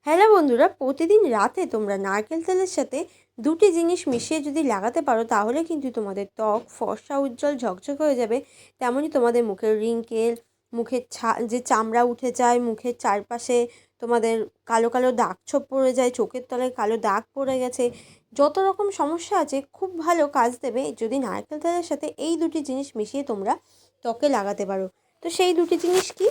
Hello বন্ধুরা, প্রতিদিন রাতে তোমরা নারকেল তেলের সাথে দুটি জিনিস মিশিয়ে যদি লাগাতে পারো তাহলে কিন্তু তোমাদের ত্বক ফর্সা উজ্জ্বল ঝকঝক হয়ে যাবে। তেমনই তোমাদের মুখের রিঙ্কেল, মুখের যে চামড়া উঠে যায়, মুখের চারপাশে তোমাদের কালো কালো দাগ ছোপ পড়ে যায়, চোখের তলায় কালো দাগ পড়ে গেছে, যত রকম সমস্যা আছে খুব ভালো কাজ দেবে যদি নারকেল তেলের সাথে এই দুটি জিনিস মিশিয়ে তোমরা ত্বকে লাগাতে পারো। তো সেই দুটি জিনিস কি,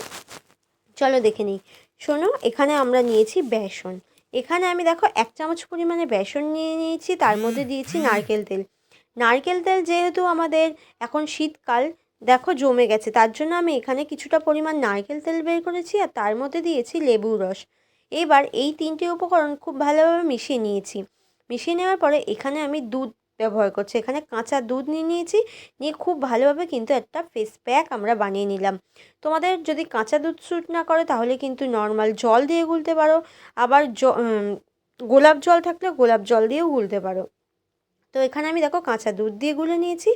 চলো দেখে নিই। শোনো, এখানে আমরা নিয়েছি বেসন। এখানে আমি দেখো 1 চামচ পরিমাণে বেসন নিয়ে নিয়েছি, তার মধ্যে দিয়েছি নারকেল তেল। নারকেল তেল যেহেতু আমাদের এখন শীতকাল দেখো জমে গেছে, তার জন্য আমি এখানে কিছুটা পরিমাণ নারকেল তেল বের করেছি আর তার মধ্যে দিয়েছি লেবুর রস। এবার এই তিনটে উপকরণ খুব ভালোভাবে মিশিয়ে নিয়েছি। মিশিয়ে নেওয়ার পরে এখানে আমি দুধ ব্যবহার করছি। এখানে কাঁচা দুধ নিয়ে খুব ভালোভাবে কিন্তু একটা ফেস প্যাক আমরা বানিয়ে নিলাম। তোমাদের যদি কাঁচা দুধ স্যুট না করে তাহলে কিন্তু নর্মাল জল দিয়ে গুলতে পারো, আবার গোলাপ জল থাকলে গোলাপ জল দিয়েও গুলতে পারো। তো এখানে আমি দেখো কাঁচা দুধ দিয়ে গুলে নিয়েছি।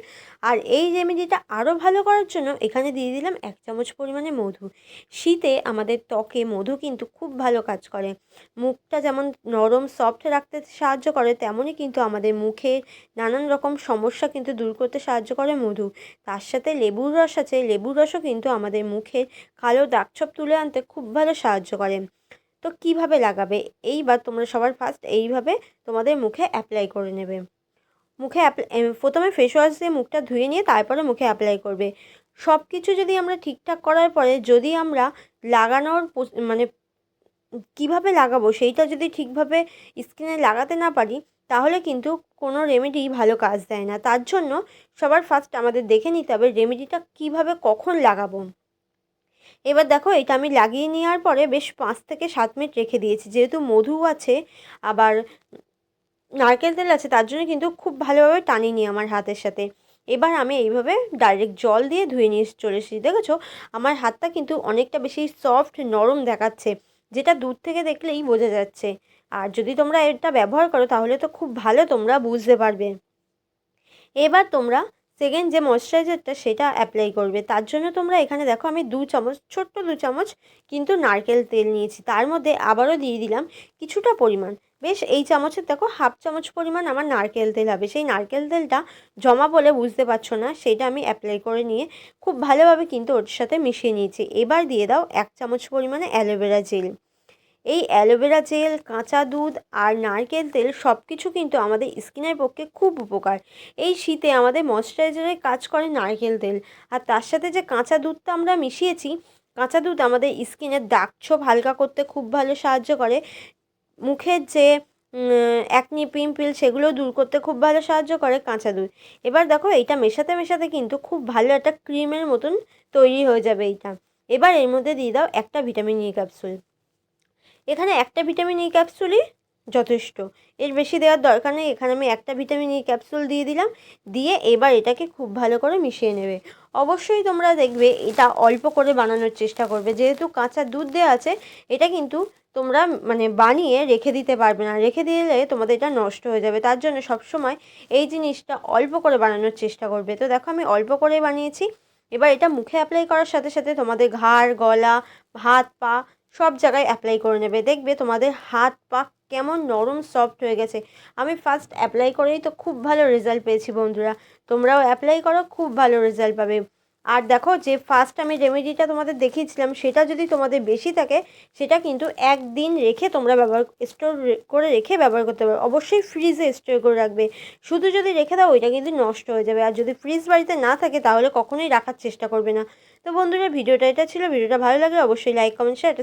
আর এই রেমেডিটা আরও ভালো করার জন্য এখানে দিয়ে দিলাম 1 চামচ পরিমাণে মধু। শীতে আমাদের ত্বকে মধু কিন্তু খুব ভালো কাজ করে। মুখটা যেমন নরম সফট রাখতে সাহায্য করে, তেমনই কিন্তু আমাদের মুখে নানান রকম সমস্যা কিন্তু দূর করতে সাহায্য করে মধু। তার সাথে লেবুর রস আছে, লেবুর রসও কিন্তু আমাদের মুখের কালো দাগছোপ তুলে আনতে খুব ভালো সাহায্য করে। তো কিভাবে লাগাবে, এইবার তোমরা সবার ফার্স্ট এইভাবে তোমাদের মুখে অ্যাপ্লাই করে নেবে। মুখে প্রথমে ফেস ওয়াশ দিয়ে মুখটা ধুয়ে নিয়ে তারপরে মুখে অ্যাপ্লাই করবে। সব কিছু যদি আমরা ঠিকঠাক করার পরে যদি আমরা লাগানোর মানে কিভাবে লাগাবো সেইটা যদি ঠিকভাবে স্কিনে লাগাতে না পারি তাহলে কিন্তু কোনো রেমেডি ভালো কাজ দেয় না। তার জন্য সবার ফার্স্ট আমাদের দেখে নিতে হবে রেমেডিটা কিভাবে কখন লাগাবো। এবার দেখো, এটা আমি লাগিয়ে নেওয়ার পরে বেশ 5 থেকে 7 মিনিট রেখে দিয়েছি। যেহেতু মধু আছে আবার নারকেল তেল আছে, তার জন্য কিন্তু খুব ভালোভাবে টানিয়ে নিই আমার হাতের সাথে। এবার আমি এইভাবে ডাইরেক্ট জল দিয়ে ধুয়ে নিয়ে চলে এসেছি। দেখেছো আমার হাতটা কিন্তু অনেকটা বেশি সফট নরম দেখাচ্ছে, যেটা দূর থেকে দেখলেই বোঝা যাচ্ছে। আর যদি তোমরা এটা ব্যবহার করো তাহলে তো খুব ভালো তোমরা বুঝতে পারবে। এবার তোমরা সেকেন্ড যে ময়শ্চারাইজারটা সেটা অ্যাপ্লাই করবে। তার জন্য তোমরা এখানে দেখো আমি 2 চামচ, ছোট্ট 2 চামচ কিন্তু নারকেল তেল নিয়েছি। তার মধ্যে আবারও দিয়ে দিলাম কিছুটা পরিমাণ, বেশ এই চামচের দেখো 1/2 চামচ পরিমাণ আমার নারকেল তেল হবে। সেই নারকেল তেলটা জমা বলে বুঝতে পারছো না, সেটা আমি অ্যাপ্লাই করে নিয়ে খুব ভালোভাবে কিন্তু ওর সাথে মিশিয়ে নিয়েছি। এবার দিয়ে দাও 1 চামচ পরিমাণে অ্যালোভেরা জেল। এই অ্যালোভেরা জেল, কাঁচা দুধ আর নারকেল তেল সব কিছু কিন্তু আমাদের স্কিনের পক্ষে খুব উপকার। এই শীতে আমাদের ময়শ্চারাইজারের কাজ করে নারকেল তেল, আর তার সাথে যে কাঁচা দুধটা আমরা মিশিয়েছি, কাঁচা দুধ আমাদের স্কিনের দাগছোপ হালকা করতে খুব ভালো সাহায্য করে। মুখের যে অ্যাকনি পিম্পল সেগুলো দূর করতে খুব ভালো সাহায্য করে কাঁচা দুধ। এবার দেখো এইটা মেশাতে মেশাতে কিন্তু খুব ভালো একটা ক্রিমের মতন তৈরি হয়ে যাবে এইটা। এবার এর মধ্যে দিয়ে দাও একটা ভিটামিন ই ক্যাপসুল। এখানে একটা ভিটামিন ই ক্যাপসুলই যথেষ্ট, এর বেশি দেওয়ার দরকার নেই। এখানে আমি একটা ভিটামিন ই ক্যাপসুল দিয়ে দিলাম। দিয়ে এবার এটাকে খুব ভালো করে মিশিয়ে নেবে। অবশ্যই তোমরা দেখবে এটা অল্প করে বানানোর চেষ্টা করবে, যেহেতু কাঁচা দুধ দেওয়া আছে। এটা কিন্তু তোমরা মানে বানিয়ে রেখে দিতে পারবে না, রেখে দিলে তোমাদের এটা নষ্ট হয়ে যাবে। তার জন্য সবসময় এই জিনিসটা অল্প করে বানানোর চেষ্টা করবে। তো দেখো আমি অল্প করে বানিয়েছি। এবার এটা মুখে অ্যাপ্লাই করার সাথে সাথে তোমাদের ঘাড়, গলা, হাত, পা সব জায়গায় অ্যাপ্লাই করে নেবে। দেখবে তোমাদের হাত পা কেমন নরম সফট হয়ে গেছে। আমি ফার্স্ট অ্যাপ্লাই করেই তো খুব ভালো রেজাল্ট পেয়েছি বন্ধুরা। তোমরাও অ্যাপ্লাই করো, খুব ভালো রেজাল্ট পাবে। আর দেখো যে ফার্স্ট আমি রেমেডিটা তোমাদের দেখিয়েছিলাম সেটা যদি তোমাদের বেশি থাকে সেটা কিন্তু 1 দিন রেখে তোমরা স্টোর করে রেখে ব্যবহার করতে পারো। অবশ্যই ফ্রিজে স্টোর করে রাখবে। শুধু যদি রেখে দাও ওইটা কিন্তু নষ্ট হয়ে যাবে। আর যদি ফ্রিজ বাড়িতে না থাকে তাহলে কখনোই রাখার চেষ্টা করবে না। তো বন্ধুরা ভিডিওটা এটা ছিল। ভিডিওটা ভালো লাগলে অবশ্যই লাইক, কমেন্ট, শেয়ার,